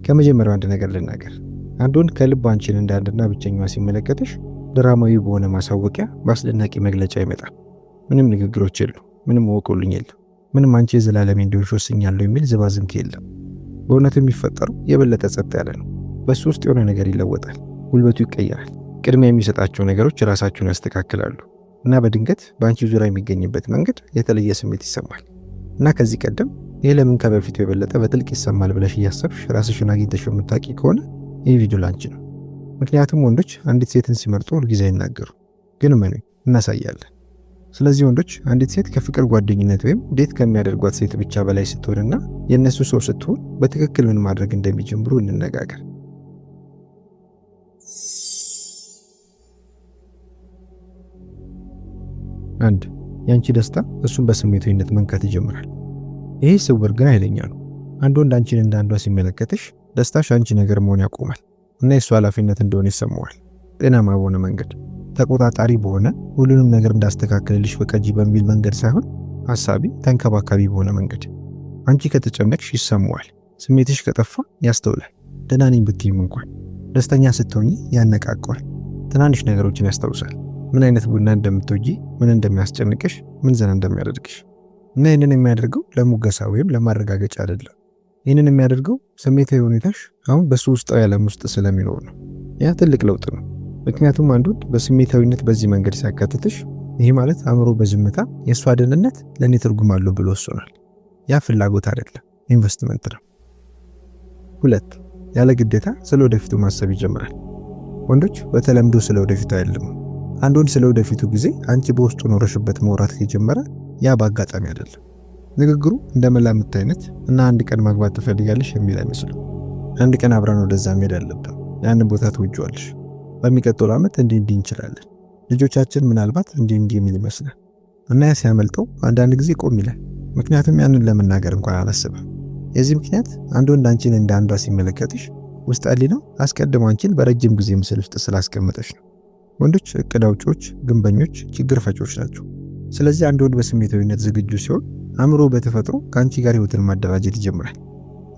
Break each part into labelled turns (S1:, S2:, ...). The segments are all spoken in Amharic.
S1: ከመጀመሪያው አንድ ነገር ልናገር። አንድ ወንድ ከልብ አንቺን እንደ አንድና ብቸኛዋ ሲመለከትሽ ድራማዊ በሆነ ማሳወቂያ በአስደናቂ መግለጫ ይመጣል። ምንም ንግግሮች የሉ፣ ምንም ወቁልኝ የለ፣ ምንም አንቺ የዘላለሜ እንደሆንሽ ወስኛለሁ የሚል ዝባዝንኬ የለም። በእውነቱ የሚፈጠረው የበለጠ ጸጥ ያለ ነው። በሱ ውስጥ የሆነ ነገር ይለወጣል፣ ጉልበቱ ይቀየራል። ቅድሚያ የሚሰጣቸው ነገሮች ራሳቸውን ያስተካክላሉ እና በድንገት በአንቺ ዙሪያ የሚገኝበት መንገድ የተለየ ስሜት ይሰማል። እና ከዚህ ቀደም ይህ ለምን ከበፊቱ የበለጠ በጥልቅ ይሰማል ብለሽ እያሰብሽ ራስሽን አግኝተሽ የምታውቂ ከሆነ ይህ ቪዲዮ ላንቺ ነው። ምክንያቱም ወንዶች አንዲት ሴትን ሲመርጡ ሁልጊዜ አይናገሩ፣ ግን ምን እናሳያለን። ስለዚህ ወንዶች አንዲት ሴት ከፍቅር ጓደኝነት ወይም ዴት ከሚያደርጓት ሴት ብቻ በላይ ስትሆንና የእነሱ ሰው ስትሆን በትክክል ምን ማድረግ እንደሚጀምሩ እንነጋገር። አንድ ያንቺ ደስታ እሱን በስሜታዊነት መንካት ይጀምራል። ይሄ ስውር ግን ኃይለኛ ነው። አንድ ወንድ አንቺን እንደ አንዷ ሲመለከትሽ ደስታሽ አንቺ ነገር መሆን ያቆማል እና የሱ ኃላፊነት እንደሆነ ይሰማዋል። ጤናማ በሆነ መንገድ፣ ተቆጣጣሪ በሆነ ሁሉንም ነገር እንዳስተካክልልሽ ፈቃጂ በሚል መንገድ ሳይሆን ሐሳቢ፣ ተንከባካቢ በሆነ መንገድ። አንቺ ከተጨነቅሽ ይሰማዋል። ስሜትሽ ከጠፋ ያስተውላል። ደህና ነኝ ብትይም እንኳን ደስተኛ ስትሆኚ ያነቃቀዋል። ትናንሽ ነገሮችን ያስታውሳል። ምን አይነት ቡና እንደምትወጂ፣ ምን እንደሚያስጨንቅሽ፣ ምን ዘና እንደሚያደርግሽ። እና ይህንን የሚያደርገው ለሙገሳ ወይም ለማረጋገጫ አይደለም። ይህንን የሚያደርገው ስሜታዊ ሁኔታሽ አሁን በሱ ውስጣዊ ዓለም ውስጥ ስለሚኖር ነው። ያ ትልቅ ለውጥ ነው። ምክንያቱም አንድ ወንድ በስሜታዊነት በዚህ መንገድ ሲያካትትሽ፣ ይህ ማለት አእምሮ በዝምታ የእሷ ደህንነት ለእኔ ትርጉም አለው ብሎ ወስኗል። ያ ፍላጎት አይደለም፣ ኢንቨስትመንት ነው። 2 ያለ ግዴታ ስለ ወደፊቱ ማሰብ ይጀምራል። ወንዶች በተለምዶ ስለ ወደፊቱ አይደለም። አንድ ወንድ ስለ ወደፊቱ ጊዜ አንቺ በውስጡ ኖረሽበት መውራት ከጀመረ ያ በአጋጣሚ አይደለም። ንግግሩ እንደ መላምት አይነት እና አንድ ቀን ማግባት ትፈልጋለሽ የሚል አይመስልም። አንድ ቀን አብረን ወደዛ መሄድ አለብን፣ ያንን ቦታ ትወጂዋለሽ፣ በሚቀጥለው ዓመት እንዲህ እንችላለን፣ ልጆቻችን ምናልባት እንዲህ የሚል ይመስላል። እና ያ ሲያመልጠው አንዳንድ ጊዜ ቆም ይላል፣ ምክንያቱም ያንን ለመናገር እንኳን አላስብም። የዚህ ምክንያት አንድ ወንድ አንቺን እንደ አንዷ ሲመለከትሽ ውስጥ ነው አስቀድሞ አንቺን በረጅም ጊዜ ምስል ውስጥ ስላስቀመጠሽ ነው። ወንዶች እቅድ አውጪዎች፣ ግንበኞች፣ ችግር ፈቾች ናቸው። ስለዚህ አንድ ወንድ በስሜታዊነት ዝግጁ ሲሆን አእምሮ በተፈጥሮ ከአንቺ ጋር ህይወትን ማደራጀት ይጀምራል።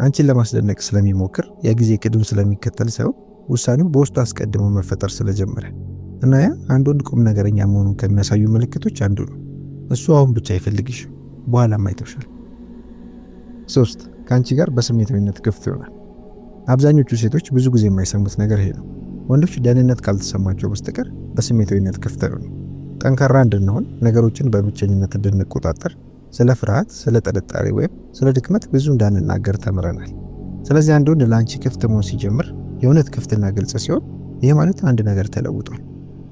S1: አንቺን ለማስደነቅ ስለሚሞክር የጊዜ ቅድም ስለሚከተል ሳይሆን ውሳኔው በውስጡ አስቀድሞ መፈጠር ስለጀመረ እና ያ አንድ ወንድ ቁም ነገረኛ መሆኑን ከሚያሳዩ ምልክቶች አንዱ ነው። እሱ አሁን ብቻ አይፈልግሽ፣ በኋላም አይተውሻል። 3 ከአንቺ ጋር በስሜታዊነት ክፍት ይሆናል። አብዛኞቹ ሴቶች ብዙ ጊዜ የማይሰሙት ነገር ይሄ ነው። ወንዶች ደህንነት ካልተሰማቸው በስተቀር በስሜታዊነት ክፍት አይሆኑም። ጠንካራ እንድንሆን፣ ነገሮችን በብቸኝነት እንድንቆጣጠር፣ ስለ ፍርሃት፣ ስለ ጥርጣሬ ወይም ስለ ድክመት ብዙ እንዳንናገር ተምረናል። ስለዚህ አንድ ወንድ ለአንቺ ክፍት መሆን ሲጀምር የእውነት ክፍትና ግልጽ ሲሆን ይህ ማለት አንድ ነገር ተለውጧል።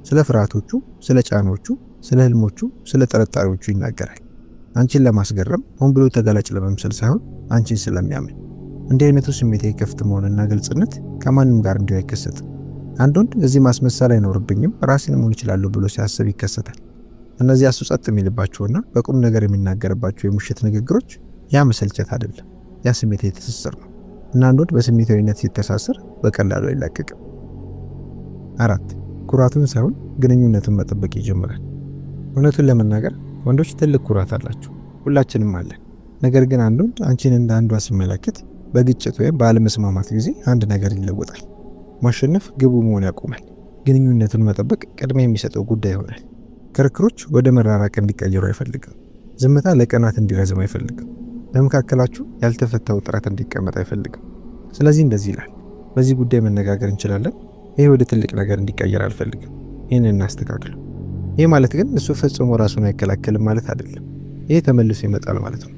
S1: ስለ ፍርሃቶቹ፣ ስለ ጫኖቹ፣ ስለ ህልሞቹ፣ ስለ ጥርጣሬዎቹ ይናገራል። አንቺን ለማስገረም ሆን ብሎ ተጋላጭ ለመምሰል ሳይሆን አንቺን ስለሚያምን። እንዲህ አይነቱ ስሜታዊ ክፍት መሆንና ግልጽነት ከማንም ጋር እንዲሁ አይከሰትም። አንድ ወንድ እዚህ ማስመሰል አይኖርብኝም ራሴን መሆን እችላለሁ ብሎ ሲያስብ ይከሰታል። እነዚህ እሱ ጸጥ የሚልባቸውና በቁም ነገር የሚናገርባቸው የሙሽት ንግግሮች ያ መሰልቸት አይደለም፣ ያ ስሜታዊ ትስስር ነው። እና አንድ ወንድ በስሜታዊነት ሲተሳሰር በቀላሉ አይላቀቅም። 4 ኩራቱን ሳይሆን ግንኙነቱን መጠበቅ ይጀምራል። እውነቱን ለመናገር ወንዶች ትልቅ ኩራት አላቸው፣ ሁላችንም አለን። ነገር ግን አንድ ወንድ አንቺን እንደ አንዷ ሲመለከት በግጭት ወይም ባለመስማማት ጊዜ አንድ ነገር ይለወጣል። ማሸነፍ ግቡ መሆን ያቆማል። ግንኙነቱን መጠበቅ ቅድሚያ የሚሰጠው ጉዳይ ይሆናል። ክርክሮች ወደ መራራቅ እንዲቀየሩ አይፈልግም። ዝምታ ለቀናት እንዲረዝም አይፈልግም። በመካከላችሁ ያልተፈታው ጥረት እንዲቀመጥ አይፈልግም። ስለዚህ እንደዚህ ይላል፣ በዚህ ጉዳይ መነጋገር እንችላለን። ይሄ ወደ ትልቅ ነገር እንዲቀየር አልፈልግም። ይህን እናስተካክል። ይህ ማለት ግን እሱ ፈጽሞ ራሱን አይከላከልም ማለት አይደለም። ይሄ ተመልሶ ይመጣል ማለት ነው።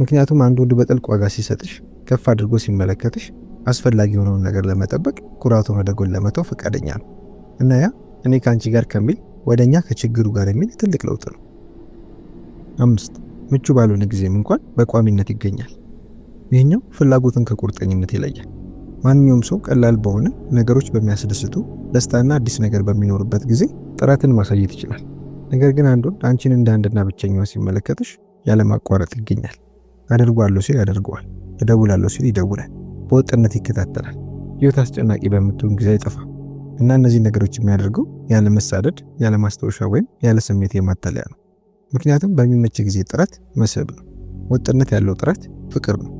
S1: ምክንያቱም አንድ ወንድ በጥልቅ ዋጋ ሲሰጥሽ፣ ከፍ አድርጎ ሲመለከትሽ አስፈላጊ የሆነውን ነገር ለመጠበቅ ኩራቱን ወደ ጎን ለመተው ፈቃደኛ ነው እና ያ እኔ ከአንቺ ጋር ከሚል ወደኛ ከችግሩ ጋር የሚል ትልቅ ለውጥ ነው። 5 ምቹ ባልሆነ ጊዜም እንኳን በቋሚነት ይገኛል። ይህኛው ፍላጎትን ከቁርጠኝነት ይለያል። ማንኛውም ሰው ቀላል በሆነ ነገሮች በሚያስደስቱ ደስታና አዲስ ነገር በሚኖርበት ጊዜ ጥረትን ማሳየት ይችላል። ነገር ግን አንድ ወንድ አንቺን እንደ አንድና ብቸኛዋ ሲመለከትሽ ያለማቋረጥ ይገኛል። አደርጓለሁ ሲል ያደርገዋል፣ እደውላለሁ ሲል ይደውላል፣ በወጥነት ይከታተላል። ህይወት አስጨናቂ በምትሆን ጊዜ አይጠፋም እና እነዚህ ነገሮች የሚያደርገው ያለ መሳደድ፣ ያለ ማስታወሻ ወይም ያለ ስሜት የማታለያ ነው። ምክንያቱም በሚመች ጊዜ ጥረት መስህብ ነው። ወጥነት ያለው ጥረት ፍቅር ነው።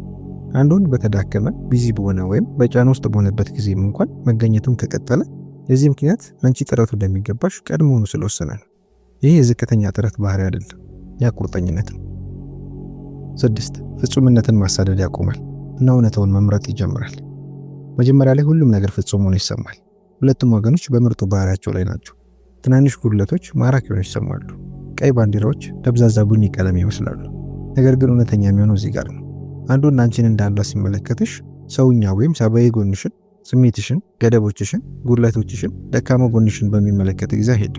S1: አንድ ወንድ በተዳከመ ቢዚ በሆነ ወይም በጫና ውስጥ በሆነበት ጊዜም እንኳን መገኘቱን ከቀጠለ የዚህ ምክንያት አንቺ ጥረቱ እንደሚገባሽ ቀድሞውኑ ስለወሰነ ነው። ይህ የዝቅተኛ ጥረት ባህሪ አይደለም፣ ያ ቁርጠኝነት ነው። 6 ፍጹምነትን ማሳደድ ያቆማል እና እውነታውን መምረጥ ይጀምራል። መጀመሪያ ላይ ሁሉም ነገር ፍጹም ሆኖ ይሰማል። ሁለቱም ወገኖች በምርጡ ባህሪያቸው ላይ ናቸው። ትናንሽ ጉድለቶች ማራኪ ሆነው ይሰማሉ። ቀይ ባንዲራዎች ደብዛዛ ቡኒ ቀለም ይመስላሉ። ነገር ግን እውነተኛ የሚሆነው እዚህ ጋር ነው። አንዱ አንቺን እንዳንዷ ሲመለከትሽ ሰውኛ ወይም ሰብአዊ ጎንሽን፣ ስሜትሽን፣ ገደቦችሽን፣ ጉድለቶችሽን፣ ደካማ ጎንሽን በሚመለከት ጊዜ ሄዱ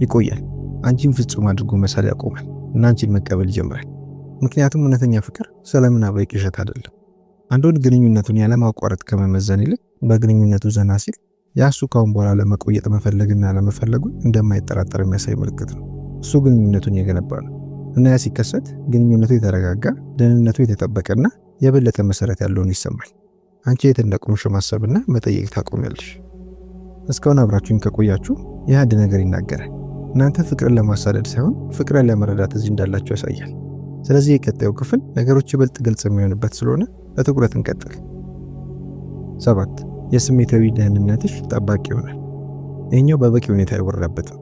S1: ይቆያል። አንቺን ፍጹም አድርጎ መሳል ያቆማል እና አንቺን መቀበል ይጀምራል። ምክንያቱም እውነተኛ ፍቅር ስለምናባዊ ቅዠት አይደለም። አንድ ወንድ ግንኙነቱን ያለማቋረጥ ከመመዘን ይልቅ በግንኙነቱ ዘና ሲል ያሱ ካሁን በኋላ ለመቆየት መፈለግና ለመፈለጉን እንደማይጠራጠር የሚያሳይ ምልክት ነው። እሱ ግንኙነቱን የገነባ ነው እና ያ ሲከሰት ግንኙነቱ የተረጋጋ፣ ደህንነቱ የተጠበቀና የበለጠ መሰረት ያለውን ይሰማል። አንቺ የት እንደቆምሽ ማሰብና መጠየቅ ታቆሚያለሽ። እስካሁን አብራችሁኝ ከቆያችሁ ይህ አንድ ነገር ይናገራል። እናንተ ፍቅርን ለማሳደድ ሳይሆን ፍቅርን ለመረዳት እዚህ እንዳላችሁ ያሳያል። ስለዚህ የቀጣዩ ክፍል ነገሮች ይበልጥ ግልጽ የሚሆንበት ስለሆነ በትኩረት እንቀጥል። 7 የስሜታዊ ደህንነትሽ ጠባቂ ይሆናል። ይህኛው በበቂ ሁኔታ አይወራበትም።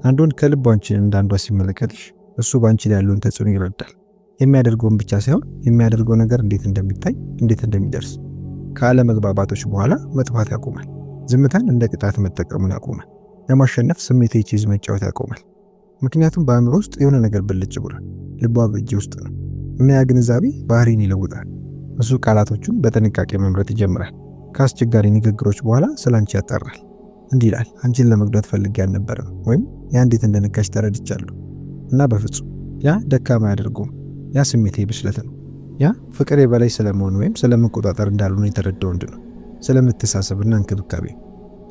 S1: አንድ ወንድ ከልቡ አንቺን እንዳንዷ ሲመለከትሽ እሱ በአንቺ ላይ ያለውን ተጽዕኖ ይረዳል። የሚያደርገውን ብቻ ሳይሆን የሚያደርገው ነገር እንዴት እንደሚታይ፣ እንዴት እንደሚደርስ። ከአለመግባባቶች በኋላ መጥፋት ያቆማል። ዝምታን እንደ ቅጣት መጠቀሙን ያቆማል። ለማሸነፍ ስሜታዊ ቼዝ መጫወት ያቆማል። ምክንያቱም በአእምሮ ውስጥ የሆነ ነገር ብልጭ ብሏል። ልቧ በእጅ ውስጥ ነው እና ያ ግንዛቤ ባህሪን ይለውጣል። እሱ ቃላቶቹን በጥንቃቄ መምረጥ ይጀምራል። ከአስቸጋሪ ንግግሮች በኋላ ስለ አንቺ ያጣራል። እንዲህ ይላል፣ አንቺን ለመጉዳት ፈልጌ አልነበረም፣ ወይም ያ እንዴት እንደነካሽ ተረድቻለሁ። እና በፍጹም ያ ደካማ አያደርገውም። ያ ስሜታዊ ብስለት ነው። ያ ፍቅር የበላይ ስለመሆን ወይም ስለመቆጣጠር እንዳልሆነ የተረዳ ወንድ ነው። ስለመተሳሰብና እንክብካቤ።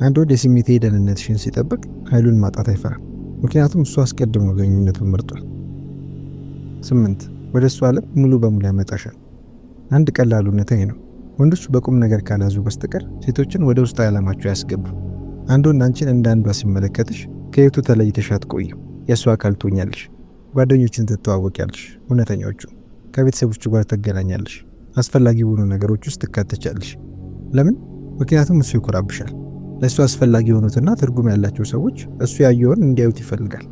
S1: አንድ ወንድ የስሜታዊ ደህንነትሽን ሲጠብቅ ኃይሉን ማጣት አይፈራም። ምክንያቱም እሱ አስቀድሞ ግንኙነቱን መርጧል። 8 ወደ እሱ ዓለም ሙሉ በሙሉ ያመጣሻል። አንድ ቀላል እውነታ ይህ ነው። ወንዶች በቁም ነገር ካላዙ በስተቀር ሴቶችን ወደ ውስጥ ዓለማቸው ያስገቡ። አንድ ወንድ አንቺን እንደ አንዷ ሲመለከትሽ ከየቱ ተለይተሽ አትቆይም። የእሱ አካል ትሆኛለሽ። ጓደኞችን ትተዋወቂያለሽ፣ እውነተኛዎቹ። ከቤተሰቦቹ ጋር ትገናኛለሽ። አስፈላጊ የሆኑ ነገሮች ውስጥ ትካተቻለሽ። ለምን? ምክንያቱም እሱ ይኮራብሻል። ለእሱ አስፈላጊ የሆኑትና ትርጉም ያላቸው ሰዎች እሱ ያየውን እንዲያዩት ይፈልጋል።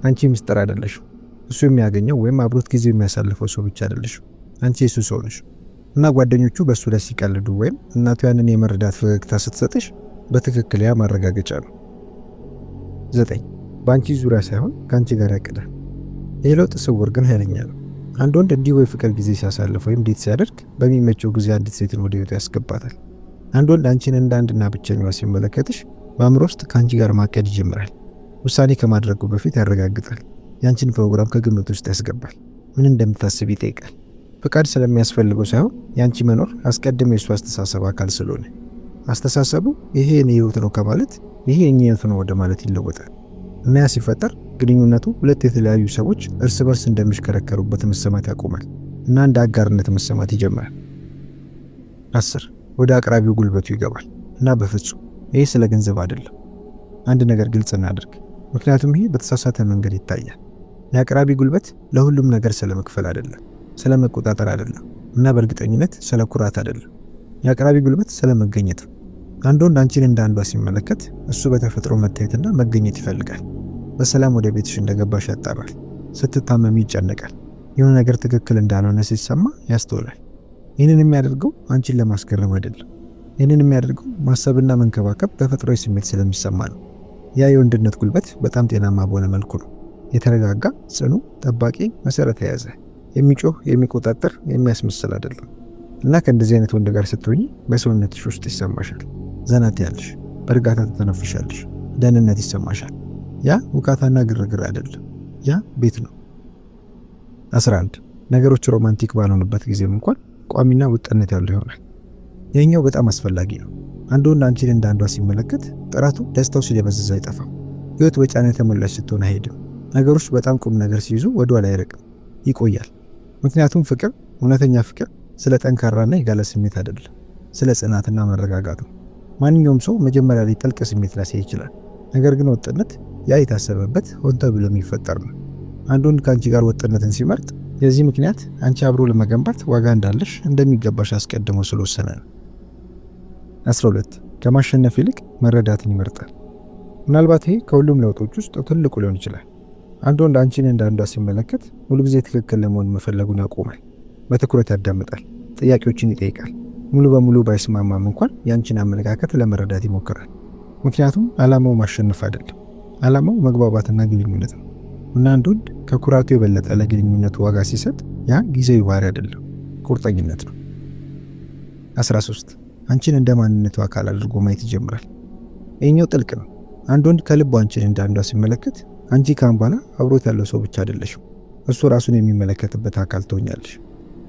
S1: አንቺ ምስጢር አይደለሽም። እሱ የሚያገኘው ወይም አብሮት ጊዜ የሚያሳልፈው ሰው ብቻ አይደለሽም። አንቺ የሱ ሰው ነሽ። እና ጓደኞቹ በእሱ ላይ ሲቀልዱ ወይም እናቱ ያንን የመረዳት ፈገግታ ስትሰጥሽ በትክክል ያ ማረጋገጫ ነው። 9 በአንቺ ዙሪያ ሳይሆን ከአንቺ ጋር ያቅዳል። ይህ ለውጥ ስውር ግን ኃይለኛ ነው። አንድ ወንድ እንዲህ ወይ ፍቅር ጊዜ ሲያሳልፍ ወይም ዴት ሲያደርግ በሚመቸው ጊዜ አንዲት ሴትን ወደ ህይወቱ ያስገባታል። አንድ ወንድ አንቺን እንደ አንድና ብቸኛዋ ሲመለከትሽ በአእምሮ ውስጥ ከአንቺ ጋር ማቀድ ይጀምራል። ውሳኔ ከማድረጉ በፊት ያረጋግጣል። የአንቺን ፕሮግራም ከግምት ውስጥ ያስገባል። ምን እንደምታስብ ይጠይቃል። ፍቃድ ስለሚያስፈልገው ሳይሆን የአንቺ መኖር አስቀድሞ የእሱ አስተሳሰብ አካል ስለሆነ፣ አስተሳሰቡ ይሄ የኔ ህይወት ነው ከማለት ይሄ የኔ ህይወት ነው ወደ ማለት ይለወጣል። እና ያ ሲፈጠር ግንኙነቱ ሁለት የተለያዩ ሰዎች እርስ በርስ እንደሚሽከረከሩበት መሰማት ያቆማል እና እንደ አጋርነት መሰማት ይጀምራል። 10 ወደ አቅራቢው ጉልበቱ ይገባል እና በፍጹም ይሄ ስለ ገንዘብ አይደለም። አንድ ነገር ግልጽ እናድርግ፣ ምክንያቱም ይሄ በተሳሳተ መንገድ ይታያል። የአቅራቢ ጉልበት ለሁሉም ነገር ስለ መክፈል አይደለም፣ ስለ መቆጣጠር አይደለም እና በእርግጠኝነት ስለ ኩራት አይደለም። የአቅራቢ ጉልበት ስለ መገኘት ነው። አንድ ወንድ አንቺን እንደ አንዷ ሲመለከት እሱ በተፈጥሮ መታየትና መገኘት ይፈልጋል። በሰላም ወደ ቤትሽ እንደገባሽ ያጣራል። ስትታመሚ ይጨነቃል። የሆነ ነገር ትክክል እንዳልሆነ ሲሰማ ያስተውላል። ይህንን የሚያደርገው አንቺን ለማስገረም አይደለም። ይህንን የሚያደርገው ማሰብና መንከባከብ ተፈጥሯዊ ስሜት ስለሚሰማ ነው። ያ የወንድነት ጉልበት በጣም ጤናማ በሆነ መልኩ ነው። የተረጋጋ፣ ጽኑ፣ ጠባቂ፣ መሰረት የያዘ፣ የሚጮህ፣ የሚቆጣጠር፣ የሚያስመስል አይደለም። እና ከእንደዚህ አይነት ወንድ ጋር ስትሆኚ በሰውነትሽ ውስጥ ይሰማሻል። ዘናት ያለሽ፣ በእርጋታ ትተነፍሻለሽ፣ ደህንነት ይሰማሻል። ያ ውካታና ግርግር አይደለም፣ ያ ቤት ነው። 11 ነገሮች ሮማንቲክ ባልሆኑበት ጊዜም እንኳን ቋሚና ውጥነት ያለው ይሆናል። ይህኛው በጣም አስፈላጊ ነው። አንድ ወንድ አንቺን እንደ አንዷ ሲመለከት ጥረቱ፣ ደስታው ሲደበዝዝ አይጠፋም። ህይወት በጫና የተሞላች ስትሆን አይሄድም። ነገሮች በጣም ቁም ነገር ሲይዙ ወደ ኋላ አይርቅም፣ ይቆያል። ምክንያቱም ፍቅር፣ እውነተኛ ፍቅር ስለ ጠንካራና የጋለ ስሜት አይደለም፣ ስለ ጽናትና መረጋጋት ነው። ማንኛውም ሰው መጀመሪያ ላይ ጥልቅ ስሜት ሊያሳይ ይችላል። ነገር ግን ወጥነት ያ የታሰበበት ሆን ተብሎ የሚፈጠር ነው። አንድ ወንድ ከአንቺ ጋር ወጥነትን ሲመርጥ የዚህ ምክንያት አንቺ አብሮ ለመገንባት ዋጋ እንዳለሽ እንደሚገባሽ አስቀድሞ ስለወሰነ ነው። 12 ከማሸነፍ ይልቅ መረዳትን ይመርጣል። ምናልባት ይሄ ከሁሉም ለውጦች ውስጥ ትልቁ ሊሆን ይችላል። አንድ ወንድ አንቺን እንደ አንዷ ሲመለከት ሙሉ ጊዜ ትክክል ለመሆን መፈለጉን ያቆማል። በትኩረት ያዳምጣል፣ ጥያቄዎችን ይጠይቃል። ሙሉ በሙሉ ባይስማማም እንኳን ያንቺን አመለካከት ለመረዳት ይሞክራል። ምክንያቱም ዓላማው ማሸነፍ አይደለም፣ ዓላማው መግባባትና ግንኙነት ነው። እና አንድ ወንድ ከኩራቱ የበለጠ ለግንኙነቱ ዋጋ ሲሰጥ ያ ጊዜያዊ ባህሪ አይደለም፣ ቁርጠኝነት ነው። 13 አንቺን እንደ ማንነቱ አካል አድርጎ ማየት ይጀምራል። ይህኛው ጥልቅ ነው። አንድ ወንድ ከልቡ አንቺን እንደ አንዷ ሲመለከት አንቺ ካምባና አብሮት ያለው ሰው ብቻ አይደለሽም፣ እሱ ራሱን የሚመለከትበት አካል ትሆኛለሽ።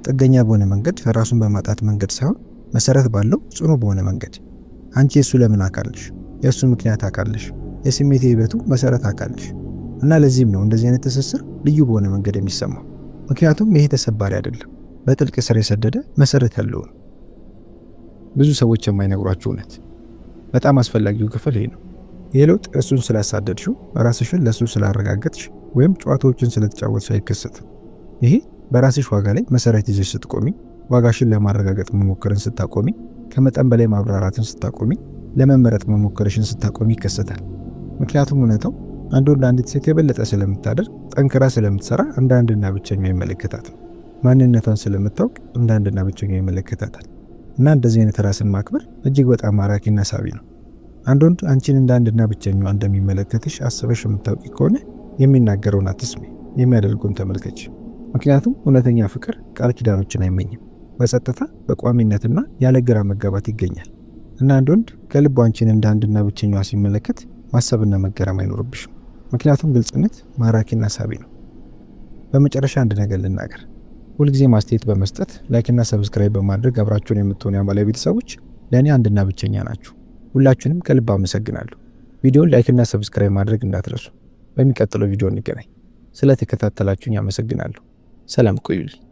S1: ጥገኛ በሆነ መንገድ፣ ራሱን በማጣት መንገድ ሳይሆን መሰረት ባለው ጽኑ በሆነ መንገድ። አንቺ የሱ ለምን አካልሽ፣ የሱ ምክንያት አካልሽ፣ የስሜት ህይወቱ መሰረት አካልሽ። እና ለዚህም ነው እንደዚህ አይነት ትስስር ልዩ በሆነ መንገድ የሚሰማው። ምክንያቱም ይሄ ተሰባሪ አይደለም፣ በጥልቅ ስር የሰደደ መሰረት ያለው ነው። ብዙ ሰዎች የማይነግሯቸው እውነት በጣም አስፈላጊው ክፍል ይሄ ነው። ይህ ለውጥ እሱን ስላሳደድሽው፣ ራስሽን ለሱ ስላረጋገጥሽ ወይም ጨዋታዎችን ስለተጫወትሽ አይከሰትም። ይሄ በራስሽ ዋጋ ላይ መሰረት ይዘሽ ስትቆሚ፣ ዋጋሽን ለማረጋገጥ መሞከርን ስታቆሚ፣ ከመጠን በላይ ማብራራትን ስታቆሚ፣ ለመመረጥ መሞከርሽን ስታቆሚ ይከሰታል። ምክንያቱም እውነታው አንድ ወንድ አንዲት ሴት የበለጠ ስለምታደርግ፣ ጠንክራ ስለምትሰራ እንደ አንድና ብቸኛ ይመለከታታል። ማንነቷን ስለምታውቅ እንደ አንድና ብቸኛ ይመለከታታል። እና እንደዚህ አይነት ራስን ማክበር እጅግ በጣም ማራኪና ሳቢ ነው። አንድ ወንድ አንቺን እንደ አንድና ብቸኛዋ እንደሚመለከትሽ አስበሽ የምታውቂ ከሆነ የሚናገረውን አትስሚ፣ የሚያደርጉን ተመልከች። ምክንያቱም እውነተኛ ፍቅር ቃል ኪዳኖችን አይመኝም፣ በጸጥታ በቋሚነትና ያለ ግራ መጋባት ይገኛል። እና አንድ ወንድ ከልቡ አንቺን እንደ አንድና ብቸኛዋ ሲመለከት ማሰብና መገረም አይኖርብሽም፣ ምክንያቱም ግልጽነት ማራኪና ሳቢ ነው። በመጨረሻ አንድ ነገር ልናገር። ሁልጊዜ ማስተያየት በመስጠት ላይክና ሰብስክራይብ በማድረግ አብራችሁን የምትሆኑ የአማላይ ቤተሰቦች ለእኔ አንድና ብቸኛ ናችሁ። ሁላችሁንም ከልብ አመሰግናለሁ። ቪዲዮን ላይክና ሰብስክራይብ ማድረግ እንዳትረሱ። በሚቀጥለው ቪዲዮ እንገናኝ። ስለተከታተላችሁኝ አመሰግናለሁ። ሰላም ቆዩልኝ።